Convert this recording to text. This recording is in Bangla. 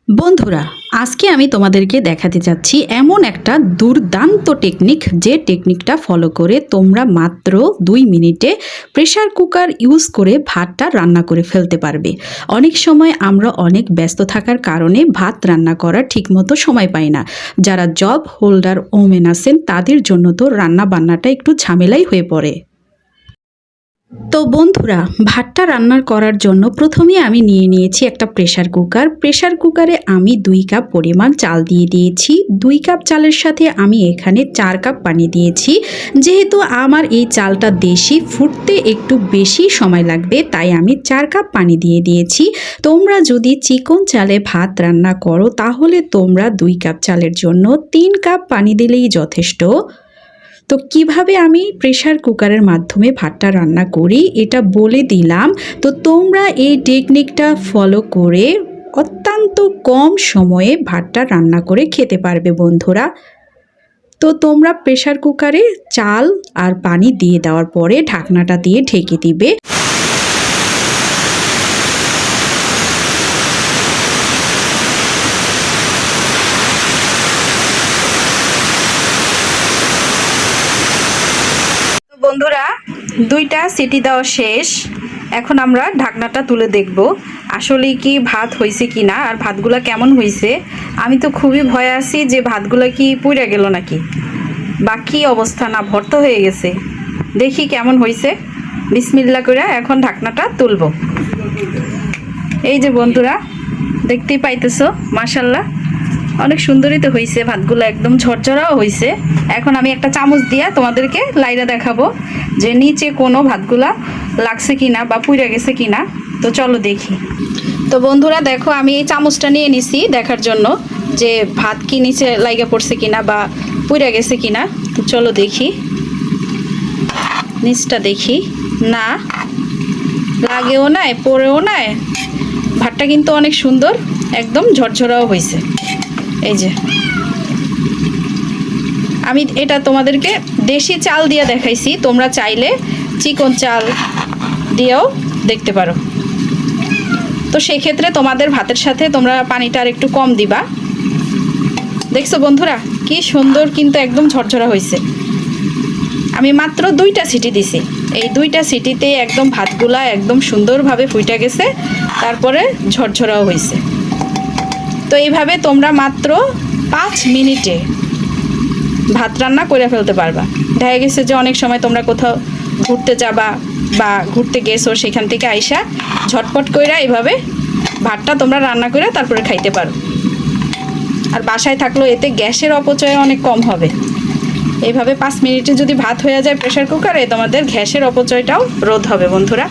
বন্ধুরা, আজকে আমি তোমাদেরকে দেখাতে যাচ্ছি এমন একটা দুর্দান্ত টেকনিক, যে টেকনিকটা ফলো করে তোমরা মাত্র 2 মিনিটে প্রেসার কুকার ইউজ করে ভাতটা রান্না করে ফেলতে পারবে। অনেক সময় আমরা অনেক ব্যস্ত থাকার কারণে ভাত রান্না করার ঠিকমতো সময় পাই না। যারা জব হোল্ডার ওমেন আছেন তাদের জন্য তো রান্না বান্নাটা একটু ঝামেলাই হয়ে পড়ে। তো বন্ধুরা, ভাতটা রান্না করার জন্য প্রথমে আমি নিয়েছি একটা প্রেসার কুকার। প্রেসার কুকারে আমি 2 কাপ পরিমাণ চাল দিয়ে দিয়েছি। 2 কাপ চালের সাথে আমি এখানে 4 কাপ পানি দিয়েছি। যেহেতু আমার এই চালটা দেশি, ফুটতে একটু বেশি সময় লাগবে, তাই আমি 4 কাপ পানি দিয়ে দিয়েছি। তোমরা যদি চিকন চালে ভাত রান্না করো তাহলে তোমরা 2 কাপ চালের জন্য 3 কাপ পানি দিলেই যথেষ্ট। তো কিভাবে আমি প্রেসার কুকারের মাধ্যমে ভাতটা রান্না করি এটা বলে দিলাম। তো তোমরা এই টেকনিকটা ফলো করে অত্যন্ত কম সময়ে ভাতটা রান্না করে খেতে পারবে বন্ধুরা। তো তোমরা প্রেসার কুকারে চাল আর পানি দিয়ে দেওয়ার পরে ঢাকনাটা দিয়ে ঢেকে দিবে। বন্ধুরা, 2টা সিটি দেওয়া শেষ। এখন আমরা ঢাকনাটা তুলে দেখব আসলে কি ভাত হয়েছে কি না, আর ভাতগুলা কেমন হয়েছে। আমি তো খুবই ভয় আছি যে ভাতগুলা কি পুড়ে গেল নাকি, বা কি অবস্থা, না ভর্তা হয়ে গেছে। দেখি কেমন হয়েছে। বিসমিল্লাহ করে এখন ঢাকনাটা তুলব। এই যে বন্ধুরা, দেখতেই পাইতেছো, মাশাল্লাহ অনেক সুন্দরই তো হয়েছে। ভাতগুলো একদম ঝরঝরাও হয়েছে। এখন আমি একটা চামচ দিয়ে তোমাদেরকে লাইরা দেখাবো যে নিচে কোনো ভাতগুলা লাগছে কিনা বা পুড়ে গেছে কিনা। তো চলো দেখি। তো বন্ধুরা দেখো, আমি এই চামচটা নিয়ে নিছি দেখার জন্য যে ভাত কি নিচে লাইগা পড়ছে কিনা বা পুড়ে গেছে কিনা। তো চলো দেখি, নিচটা দেখি। না, লাগেও নাই, পড়েও নাই। ভাতটা কিন্তু অনেক সুন্দর, একদম ঝরঝরাও হয়েছে। এই যে আমি এটা তোমাদেরকে দেশি চাল দিয়ে দেখাইছি, তোমরা চাইলে চিকন চাল দিয়েও দেখতে পারো। তো সেক্ষেত্রে তোমাদের ভাতের সাথে তোমরা পানিটা আর একটু কম দিবা। দেখছো বন্ধুরা কি সুন্দর, কিন্তু একদম ঝরঝরা হয়েছে। আমি মাত্র 2টা সিটি দিছি। এই 2টা সিটিতে একদম ভাতগুলা একদম সুন্দরভাবে ফুটে গেছে, তারপরে ঝরঝরাও হয়েছে। তো এইভাবে তোমরা মাত্র 5 মিনিটে ভাত রান্না করে ফেলতে পারবা। দেখা গেছে যে অনেক সময় তোমরা কোথাও ঘুরতে যাবা বা ঘুরতে গেছো, সেখান থেকে আইসা ঝটপট কইরা এইভাবে ভাতটা তোমরা রান্না করে তারপরে খাইতে পারো। আর বাসায় থাকলেও এতে গ্যাসের অপচয় অনেক কম হবে। এইভাবে 5 মিনিটে যদি ভাত হয়ে যায় প্রেসার কুকারে, তোমাদের গ্যাসের অপচয়টাও রোধ হবে বন্ধুরা।